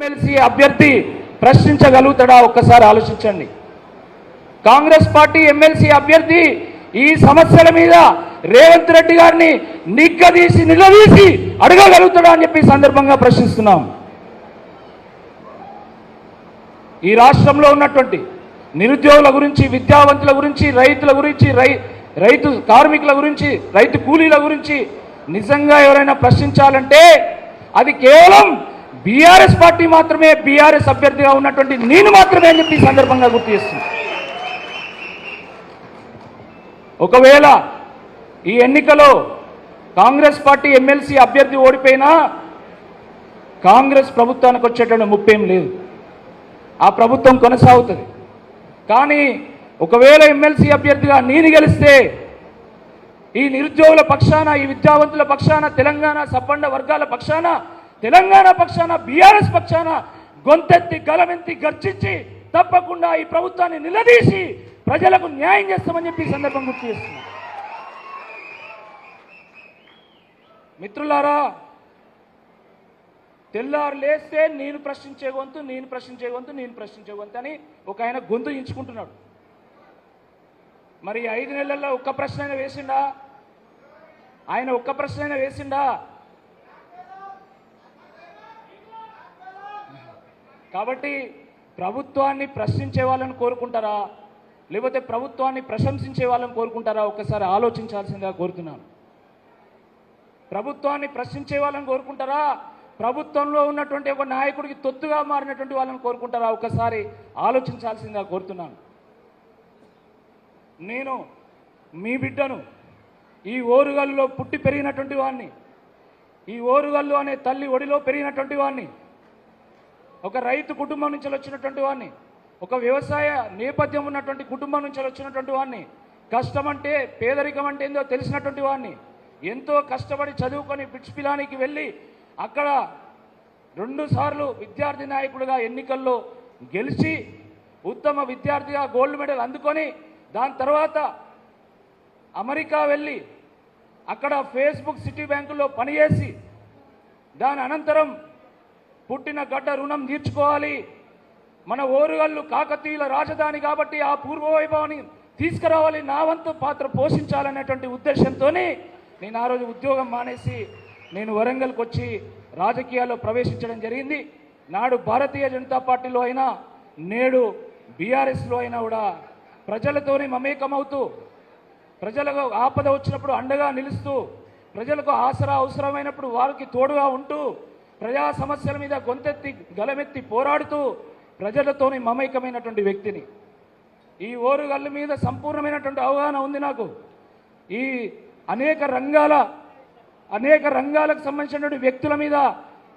MLC అభ్యర్థి ప్రశ్నించగలుగుతాడా ఒక్కసారి ఆలోచించండి. కాంగ్రెస్ పార్టీ ఎమ్మెల్సీ అభ్యర్థి ఈ సమస్యల మీద రేవంత్ రెడ్డి గారిని నిలదీసి అడగగలుగుతాడా అని చెప్పి సందర్భంగా ప్రశ్నిస్తున్నాం. ఈ రాష్ట్రంలో ఉన్నటువంటి నిరుద్యోగుల గురించి, విద్యావంతుల గురించి, రైతుల గురించి, రైతు కార్మికుల గురించి, రైతు కూలీల గురించి నిజంగా ఎవరైనా ప్రశ్నించాలంటే అది కేవలం బీఆర్ఎస్ పార్టీ మాత్రమే, బీఆర్ఎస్ అభ్యర్థిగా ఉన్నటువంటి నేను మాత్రమే అని చెప్పి సందర్భంగా గుర్తు చేస్తుంది. ఒకవేళ ఈ ఎన్నికలో కాంగ్రెస్ పార్టీ ఎమ్మెల్సీ అభ్యర్థి ఓడిపోయినా కాంగ్రెస్ ప్రభుత్వానికి వచ్చేటువంటి ముప్పేం లేదు, ఆ ప్రభుత్వం కొనసాగుతుంది. కానీ ఒకవేళ ఎమ్మెల్సీ అభ్యర్థిగా నేను గెలిస్తే ఈ నిరుద్యోగుల పక్షాన, ఈ విద్యావంతుల పక్షాన, తెలంగాణ సబ్బండ వర్గాల పక్షాన, తెలంగాణ పక్షాన, బీఆర్ఎస్ పక్షాన గొంతెత్తి గలమెత్తి గర్జించి తప్పకుండా ఈ ప్రభుత్వాన్ని నిలదీసి ప్రజలకు న్యాయం చేస్తామని చెప్పి ఈ సందర్భం గుర్తు చేస్తున్నాం. మిత్రులారా, తెల్లారు లేస్తే నేను ప్రశ్నించే గొంతు, నేను ప్రశ్నించే గొంతు, నేను ప్రశ్నించే గొంతు అని ఒక ఆయన గొంతు ఎంచుకుంటున్నాడు. మరి 5 నెలల్లో ఒక్క ప్రశ్న అయినా వేసిండా? ఆయన ఒక్క ప్రశ్న అయినా వేసిండా? కాబట్టి ప్రభుత్వాన్ని ప్రశ్నించే వాళ్ళని కోరుకుంటారా, లేకపోతే ప్రభుత్వాన్ని ప్రశంసించే వాళ్ళని కోరుకుంటారా? ఒక్కసారి ఆలోచించాల్సిందిగా కోరుతున్నాను. ప్రభుత్వాన్ని ప్రశ్నించే వాళ్ళని కోరుకుంటారా, ప్రభుత్వంలో ఉన్నటువంటి ఒక నాయకుడికి తొత్తుగా మారినటువంటి వాళ్ళని కోరుకుంటారా? ఒకసారి ఆలోచించాల్సిందిగా కోరుతున్నాను. నేను మీ బిడ్డను, ఈ ఓరుగల్లులో పుట్టి పెరిగినటువంటి వాడిని, ఈ ఓరుగల్లు అనే తల్లి ఒడిలో పెరిగినటువంటి వాడిని, ఒక రైతు కుటుంబం నుంచి వచ్చినటువంటి వాడిని, ఒక వ్యవసాయ నేపథ్యం ఉన్నటువంటి కుటుంబం నుంచి వచ్చినటువంటి వాడిని, కష్టం అంటే, పేదరికం అంటే ఏందో తెలిసినటువంటి వాడిని, ఎంతో కష్టపడి చదువుకొని బిట్స్ పిలానికి వెళ్ళి అక్కడ 2 సార్లు విద్యార్థి నాయకుడిగా ఎన్నికల్లో గెలిచి ఉత్తమ విద్యార్థిగా గోల్డ్ మెడల్ అందుకొని దాని తర్వాత అమెరికా వెళ్ళి అక్కడ ఫేస్బుక్ సిటీ బ్యాంకులో పనిచేసి దాని అనంతరం పుట్టిన గడ్డ రుణం తీర్చుకోవాలి, మన ఓరుగల్లు కాకతీయుల రాజధాని కాబట్టి ఆ పూర్వవైభవాన్ని తీసుకురావాలి, నా వంతు పాత్ర పోషించాలనేటువంటి ఉద్దేశంతోనే నేను ఆ రోజు ఉద్యోగం మానేసి నేను వరంగల్కి వచ్చి రాజకీయాల్లో ప్రవేశించడం జరిగింది. నాడు భారతీయ జనతా పార్టీలో అయినా, నేడు బీఆర్ఎస్లో అయినా కూడా ప్రజలతోనే మమేకమవుతూ, ప్రజలకు ఆపద వచ్చినప్పుడు అండగా నిలుస్తూ, ప్రజలకు ఆసరా అవసరమైనప్పుడు వారికి తోడుగా ఉంటూ, ప్రజా సమస్యల మీద గొంతెత్తి గలమెత్తి పోరాడుతూ ప్రజలతోనే మమేకమైనటువంటి వ్యక్తిని. ఈ ఓరుగల్లు మీద సంపూర్ణమైనటువంటి అవగాహన ఉంది నాకు. ఈ అనేక రంగాలకు సంబంధించినటువంటి వ్యక్తుల మీద,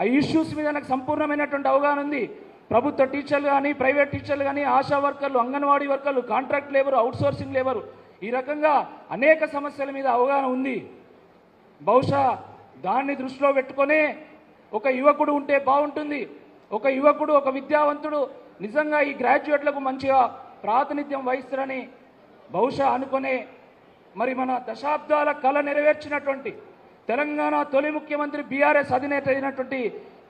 ఆ ఇష్యూస్ మీద నాకు సంపూర్ణమైనటువంటి అవగాహన ఉంది. ప్రభుత్వ టీచర్లు కానీ, ప్రైవేట్ టీచర్లు కానీ, ఆశా వర్కర్లు, అంగన్వాడీ వర్కర్లు, కాంట్రాక్ట్ లేబరు, అవుట్సోర్సింగ్ లేబరు, ఈ రకంగా అనేక సమస్యల మీద అవగాహన ఉంది. బహుశా దాన్ని దృష్టిలో పెట్టుకొనే ఒక యువకుడు ఉంటే బాగుంటుంది, ఒక యువకుడు, ఒక విద్యావంతుడు నిజంగా ఈ గ్రాడ్యుయేట్లకు మంచిగా ప్రాతినిధ్యం వహిస్తారని బహుశా అనుకునే మరి మన దశాబ్దాల కళ నెరవేర్చినటువంటి తెలంగాణ తొలి ముఖ్యమంత్రి బీఆర్ఎస్ అధినేత అయినటువంటి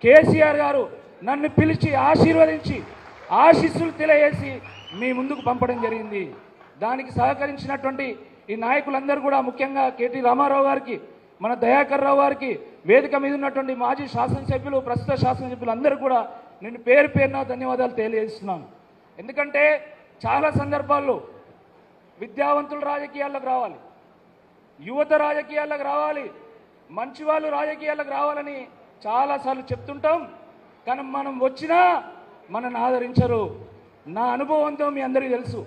కేసీఆర్ గారు నన్ను పిలిచి ఆశీర్వదించి ఆశీస్సులు తెలియజేసి మీ ముందుకు పంపడం జరిగింది. దానికి సహకరించినటువంటి ఈ నాయకులందరూ కూడా, ముఖ్యంగా కేటీ రామారావు గారికి, మన దయాకర్ రావు గారికి, వేదిక మీద ఉన్నటువంటి మాజీ శాసనసభ్యులు, ప్రస్తుత శాసనసభ్యులు అందరూ కూడా నేను పేరు పేరున ధన్యవాదాలు తెలియజేస్తున్నాను. ఎందుకంటే చాలా సందర్భాల్లో విద్యావంతులు రాజకీయాల్లోకి రావాలి, యువత రాజకీయాల్లోకి రావాలి, మంచి వాళ్ళు రాజకీయాలకు రావాలని చాలాసార్లు చెప్తుంటాం. కానీ మనం వచ్చినా మనల్ని ఆదరించరు. నా అనుభవంతో మీ అందరికీ తెలుసు,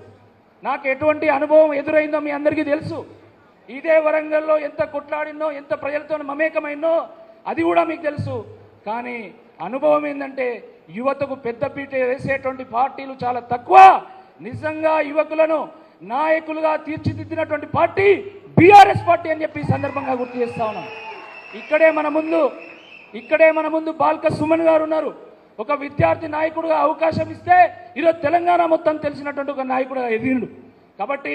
నాకు ఎటువంటి అనుభవం ఎదురైందో మీ అందరికీ తెలుసు. ఇదే వరంగల్లో ఎంత కొట్లాడినో, ఎంత ప్రజలతో మమేకమైనో అది కూడా మీకు తెలుసు. కానీ అనుభవం ఏంటంటే యువతకు పెద్దపీట వేసేటువంటి పార్టీలు చాలా తక్కువ. నిజంగా యువకులను నాయకులుగా తీర్చిదిద్దినటువంటి పార్టీ బీఆర్ఎస్ పార్టీ అని చెప్పి ఈ సందర్భంగా గుర్తు చేస్తా ఉన్నాం. ఇక్కడే మన ముందు బాల్క సుమన్ గారు ఉన్నారు. ఒక విద్యార్థి నాయకుడుగా అవకాశం ఇస్తే ఈరోజు తెలంగాణ మొత్తం తెలిసినటువంటి ఒక నాయకుడుగా ఎదిగిండు. కాబట్టి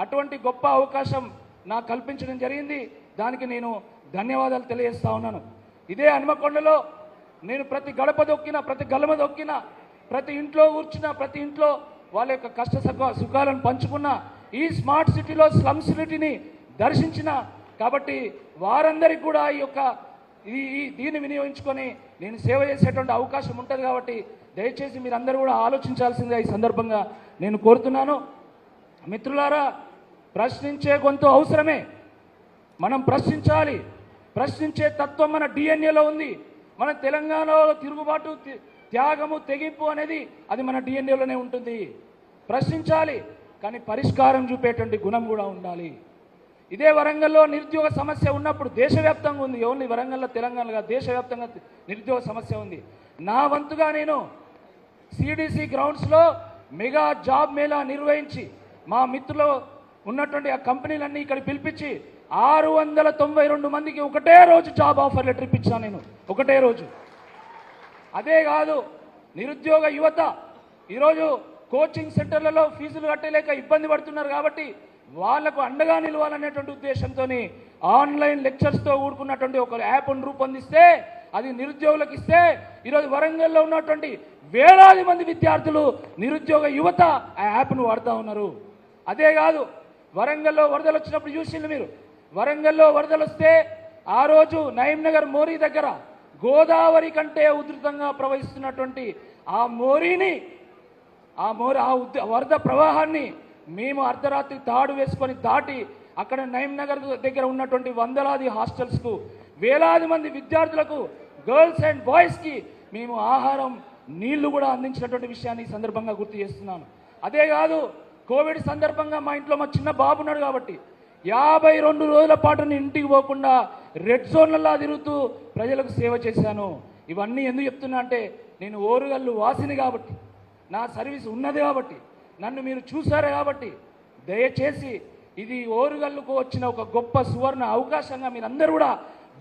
అటువంటి గొప్ప అవకాశం నాకు కల్పించడం జరిగింది. దానికి నేను ధన్యవాదాలు తెలియజేస్తా ఉన్నాను. ఇదే హన్మకొండలో నేను ప్రతి గడప దొక్కిన, ప్రతి గలమ దొక్కిన, ప్రతి ఇంట్లో కూర్చున్న, ప్రతి ఇంట్లో వాళ్ళ యొక్క కష్ట సుఖాలను పంచుకున్న, ఈ స్మార్ట్ సిటీలో స్లమ్ సిటీని దర్శించిన. కాబట్టి వారందరికీ కూడా ఈ యొక్క దీన్ని వినియోగించుకొని నేను సేవ చేసేటువంటి అవకాశం ఉంటుంది. కాబట్టి దయచేసి మీరందరూ కూడా ఆలోచించాల్సిందిగా ఈ సందర్భంగా నేను కోరుతున్నాను. మిత్రులారా, ప్రశ్నించే గొంతు అవసరమే. మనం ప్రశ్నించాలి. ప్రశ్నించే తత్వం మన డిఎన్ఏలో ఉంది. మన తెలంగాణలో తిరుగుబాటు, త్యాగము, తెగింపు అనేది అది మన డిఎన్ఏలోనే ఉంటుంది. ప్రశ్నించాలి, కానీ పరిష్కారం చూపేటువంటి గుణం కూడా ఉండాలి. ఇదే వరంగల్లో నిరుద్యోగ సమస్య ఉన్నప్పుడు దేశవ్యాప్తంగా ఉంది, ఓన్లీ వరంగల్లో తెలంగాణగా దేశవ్యాప్తంగా నిరుద్యోగ సమస్య ఉంది. నా వంతుగా నేను సిడిసి గ్రౌండ్స్లో మెగా జాబ్ మేళా నిర్వహించి మా మిత్రులు ఉన్నటువంటి ఆ కంపెనీలన్నీ ఇక్కడ పిలిపించి 692 మందికి ఒకటే రోజు జాబ్ ఆఫర్ లెటర్ ఇప్పించాను నేను, ఒకటే రోజు. అదే కాదు, నిరుద్యోగ యువత ఈరోజు కోచింగ్ సెంటర్లలో ఫీజులు కట్టలేక ఇబ్బంది పడుతున్నారు. కాబట్టి వాళ్లకు అండగా నిలవాలనేటువంటి ఉద్దేశంతో ఆన్లైన్ లెక్చర్స్తో కూడుకున్నటువంటి ఒక యాప్ను రూపొందిస్తే అది నిరుద్యోగులకు ఇస్తే ఈరోజు వరంగల్లో ఉన్నటువంటి వేలాది మంది విద్యార్థులు, నిరుద్యోగ యువత ఆ యాప్ను వాడుతూ ఉన్నారు. అదే కాదు, వరంగల్లో వరదలు వచ్చినప్పుడు చూసిండ్రు మీరు. వరంగల్లో వరదలు వస్తే ఆ రోజు నయీంనగర్ మోరీ దగ్గర గోదావరి కంటే ఉధృతంగా ప్రవహిస్తున్నటువంటి ఆ మోరీని, ఆ వరద ప్రవాహాన్ని మేము అర్ధరాత్రి తాడు వేసుకొని దాటి అక్కడ నయీంనగర్ దగ్గర ఉన్నటువంటి వందలాది హాస్టల్స్కు, వేలాది మంది విద్యార్థులకు, గర్ల్స్ అండ్ బాయ్స్కి మేము ఆహారం, నీళ్లు కూడా అందించినటువంటి విషయాన్ని ఈ సందర్భంగా గుర్తు చేస్తున్నాను. అదే కాదు, కోవిడ్ సందర్భంగా మా ఇంట్లో మా చిన్న బాబు ఉన్నాడు కాబట్టి 52 రోజుల పాటు నేను ఇంటికి పోకుండా రెడ్ జోన్లలో తిరుగుతూ ప్రజలకు సేవ చేశాను. ఇవన్నీ ఎందుకు చెప్తున్నా అంటే, నేను ఓరుగల్లు వాసిని కాబట్టి, నా సర్వీస్ ఉన్నది కాబట్టి, నన్ను మీరు చూశారు కాబట్టి, దయచేసి ఇది ఓరుగల్లుకు వచ్చిన ఒక గొప్ప సువర్ణ అవకాశంగా మీరందరూ కూడా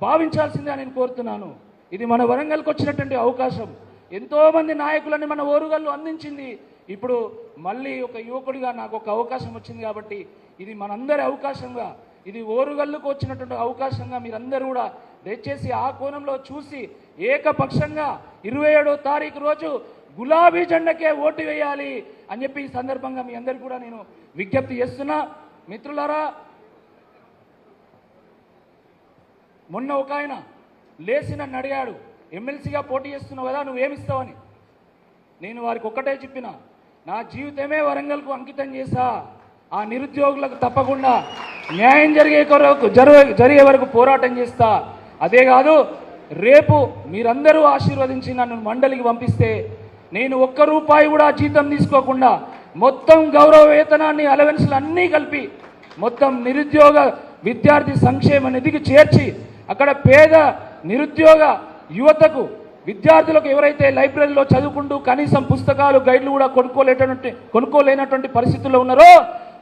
భావించాల్సిందిగా నేను కోరుతున్నాను. ఇది మన వరంగల్కి వచ్చినటువంటి అవకాశం. ఎంతోమంది నాయకులని మన ఓరుగల్లు అందించింది. ఇప్పుడు మళ్ళీ ఒక యువకుడిగా నాకు ఒక అవకాశం వచ్చింది కాబట్టి ఇది మనందరి అవకాశంగా, ఇది ఓరుగల్లుకు వచ్చినటువంటి అవకాశంగా మీరందరూ కూడా దయచేసి ఆ కోణంలో చూసి ఏకపక్షంగా 27వ తారీఖు రోజు గులాబీ జెండాకే ఓటు వేయాలి అని చెప్పి ఈ సందర్భంగా మీ అందరికీ కూడా నేను విజ్ఞప్తి చేస్తున్నా. మిత్రులారా, మొన్న ఒక ఆయన లేచి నన్ను అడిగాడు, ఎమ్మెల్సీగా పోటీ చేస్తున్నావు కదా, నువ్వేమిస్తావని. నేను వారికి ఒక్కటే చెప్పిన, నా జీవితమే వరంగల్కు అంకితం చేశా. ఆ నిరుద్యోగులకు తప్పకుండా న్యాయం జరిగే వరకు పోరాటం చేస్తా. అదే కాదు, రేపు మీరందరూ ఆశీర్వదించి నన్ను మండలికి పంపిస్తే నేను ₹1 కూడా జీతం తీసుకోకుండా మొత్తం గౌరవ వేతనాన్ని, అలవెన్స్లు అన్నీ కలిపి మొత్తం నిరుద్యోగ విద్యార్థి సంక్షేమ నిధికి చేర్చి అక్కడ పేద నిరుద్యోగ యువతకు, విద్యార్థులకు ఎవరైతే లైబ్రరీలో చదువుకుంటూ కనీసం పుస్తకాలు, గైడ్లు కూడా కొనుక్కోలేనటువంటి పరిస్థితుల్లో ఉన్నారో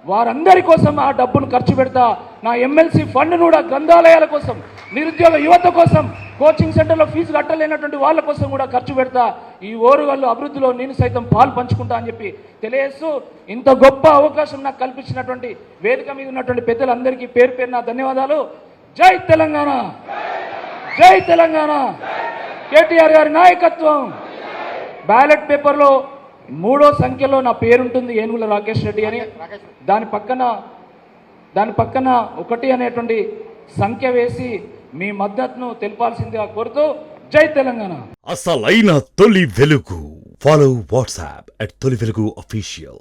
వారందరి కోసం ఆ డబ్బును ఖర్చు పెడతా. నా ఎమ్మెల్సీ ఫండ్ను కూడా గ్రంథాలయాల కోసం, నిరుద్యోగ యువత కోసం, కోచింగ్ సెంటర్లో ఫీజు కట్టలేనటువంటి వాళ్ళ కోసం కూడా ఖర్చు పెడతా. ఈ ఓరుగల్లు అభివృద్ధిలో నేను సైతం పాలు పంచుకుంటా అని చెప్పి తెలియజేస్తూ, ఇంత గొప్ప అవకాశం నాకు కల్పించినటువంటి వేదిక మీద ఉన్నటువంటి పెద్దలందరికీ పేరు పేరున ధన్యవాదాలు. జై తెలంగాణ, జై తెలంగాణ. కేటీఆర్ గారి నాయకత్వం. బ్యాలెట్ పేపర్లో 3వ సంఖ్యలో నా పేరుంటుంది, ఏనుగుల రాకేష్ రెడ్డి అని. దాని పక్కన 1 అనేటువంటి సంఖ్య వేసి మీ మద్దతును తెలపాల్సిందిగా కోరుతూ, జై తెలంగాణ. అసలైన తొలి వెలుగు. ఫాలో వాట్సాప్ @తొలి వెలుగు అఫీషియల్.